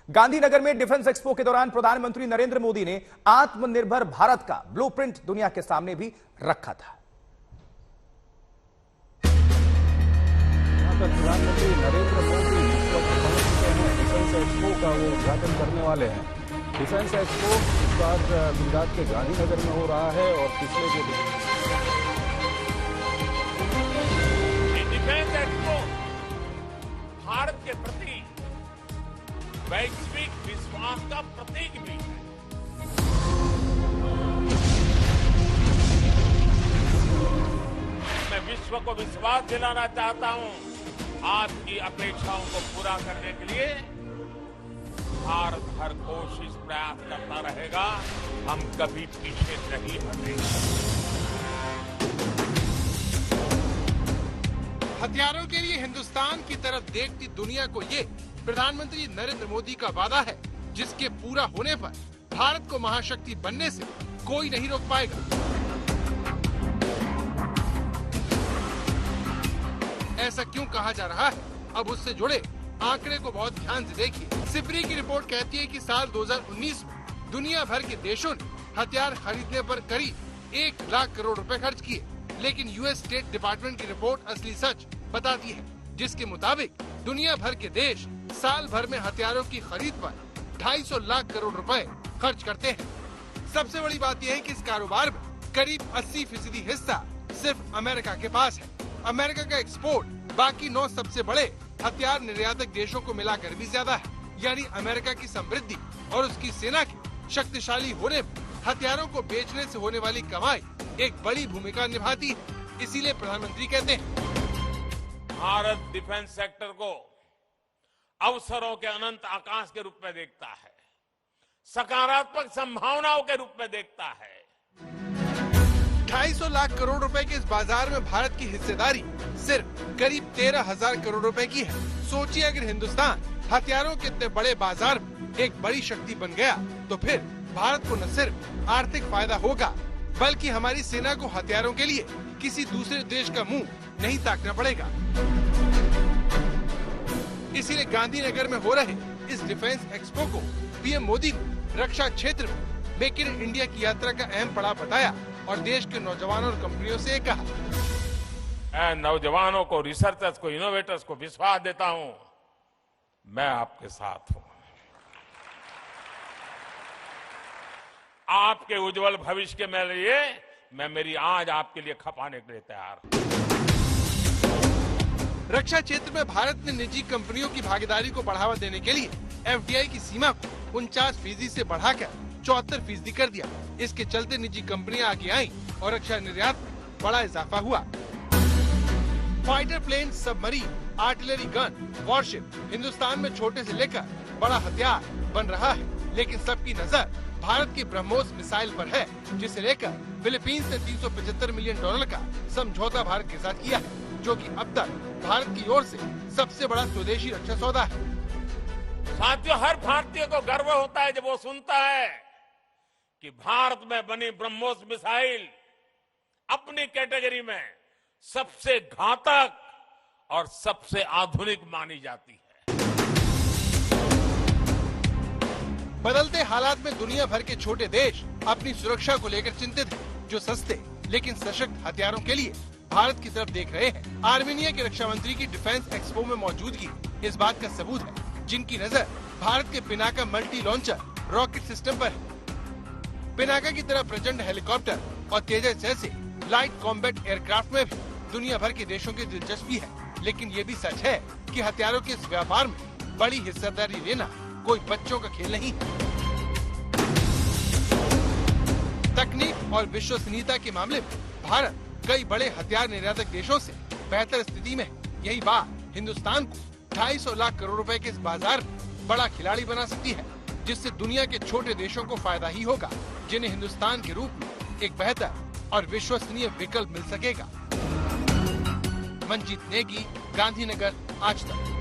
गांधीनगर में defence expo के दौरान प्रधानमंत्री नरेंद्र मोदी ने आत्मनिर्भर भारत का ब्लूप्रिंट दुनिया के सामने भी रखा था। प्रधानमंत्री नरेंद्र मोदी इस वक्त पहुंच चुके हैं। डिफेंस एक्सपो का वो उद्घाटन करने वाले हैं। डिफेंस एक्सपो इस बार गुजरात के गांधीनगर में हो रहा है और पिछले जो डिफेंस एक्सपो भारत के प्रति वैश्विक विश्वास का प्रतीक भी है। मैं विश्व को विश्वास दिलाना चाहता हूं, आपकी अपेक्षाओं को पूरा करने के लिए भारत हर कोशिश प्रयास करता रहेगा। हम कभी पीछे नहीं हटेंगे। हथियारों के लिए हिंदुस्तान की तरफ देखती दुनिया को ये प्रधानमंत्री नरेंद्र मोदी का वादा है, जिसके पूरा होने पर भारत को महाशक्ति बनने से कोई नहीं रोक पाएगा। ऐसा क्यों कहा जा रहा है, अब उससे जुड़े आंकड़े को बहुत ध्यान से देखिए। सिपरी की रिपोर्ट कहती है कि साल 2019 में दुनिया भर के देशों ने हथियार खरीदने पर करीब 1 लाख करोड़ रुपए खर्च किए, लेकिन यूएस स्टेट डिपार्टमेंट की रिपोर्ट असली सच बताती है, जिसके मुताबिक दुनिया भर के देश साल भर में हथियारों की खरीद पर 250 लाख करोड़ रुपए खर्च करते हैं। सबसे बड़ी बात यह है कि इस कारोबार में करीब 80% हिस्सा सिर्फ अमेरिका के पास है। अमेरिका का एक्सपोर्ट बाकी 9 सबसे बड़े हथियार निर्यातक देशों को मिलाकर भी ज्यादा है। यानी अमेरिका की समृद्धि और उसकी सेना के शक्तिशाली होने में हथियारों को बेचने से होने वाली कमाई एक बड़ी भूमिका निभाती है। इसीलिए प्रधानमंत्री कहते हैं, भारत डिफेंस सेक्टर को अवसरों के अनंत आकाश के रूप में देखता है, सकारात्मक संभावनाओं के रूप में देखता है। 250 लाख करोड़ रुपए के इस बाजार में भारत की हिस्सेदारी सिर्फ करीब 13,000 करोड़ रुपए की है। सोचिए, अगर हिंदुस्तान हथियारों के इतने बड़े बाजार में एक बड़ी शक्ति बन गया तो फिर भारत को न सिर्फ आर्थिक फायदा होगा, बल्कि हमारी सेना को हथियारों के लिए किसी दूसरे देश का मुंह नहीं ताकना पड़ेगा। इसीलिए गांधीनगर में हो रहे इस डिफेंस एक्सपो को पीएम मोदी ने रक्षा क्षेत्र में मेक इन इंडिया की यात्रा का अहम पड़ाव बताया और देश के नौजवानों और कंपनियों से कहा, नौजवानों को, रिसर्चर्स को, इनोवेटर्स को विश्वास देता हूं, मैं आपके साथ हूं। आपके उज्जवल भविष्य के लिए मैं मेरी आज आपके लिए खपाने के लिए तैयार हूं। रक्षा क्षेत्र में भारत ने निजी कंपनियों की भागीदारी को बढ़ावा देने के लिए एफडीआई की सीमा को 49% से बढ़ाकर 74% कर दिया। इसके चलते निजी कंपनियां आगे आईं और रक्षा निर्यात में बड़ा इजाफा हुआ। Fighter plane, submarine, artillery gun, warship Hindustan में छोटे से लेकर बड़ा हथियार बन रहा है, लेकिन सबकी नजर भारत की ब्रह्मोस मिसाइल पर है, जिसे लेकर फिलीपींस ने $375 मिलियन का समझौता भारत के साथ किया है, जो कि अब तक भारत की ओर से सबसे बड़ा स्वदेशी रक्षा सौदा है। साथियों, हर भारतीय को गर्व होता है जब वो सुनता है कि भारत में बनी ब्रह्मोस मिसाइल अपनी कैटेगरी में सबसे घातक और सबसे आधुनिक मानी जाती है। बदलते हालात में दुनिया भर के छोटे देश अपनी सुरक्षा को लेकर चिंतित हैं, जो सस्ते लेकिन सशक्त हथियारों के लिए भारत की तरफ देख रहे हैं। आर्मेनिया के रक्षा मंत्री की डिफेंस एक्सपो में मौजूदगी इस बात का सबूत है, जिनकी नजर भारत के Pinaka multi launcher rocket system पर है। पिनाका की तरह प्रचंड हेलीकॉप्टर और तेजस जैसे लाइट कॉम्बैट एयरक्राफ्ट में भी दुनिया भर के देशों की दिलचस्पी है, लेकिन ये भी सच है कि हथियारों के इस व्यापार में बड़ी हिस्सेदारी लेना कोई बच्चों का खेल नहीं। तकनीक और विश्वसनीयता के मामले में भारत कई बड़े हथियार निर्यातक देशों से बेहतर स्थिति में है। यही बात हिंदुस्तान को 250 लाख करोड़ रुपए के इस बाजार में बड़ा खिलाड़ी बना सकती है, जिससे दुनिया के छोटे देशों को फायदा ही होगा, जिन्हें हिंदुस्तान के रूप में एक बेहतर और विश्वसनीय विकल्प मिल सकेगा। मंजीत नेगी, गांधीनगर, आज तक।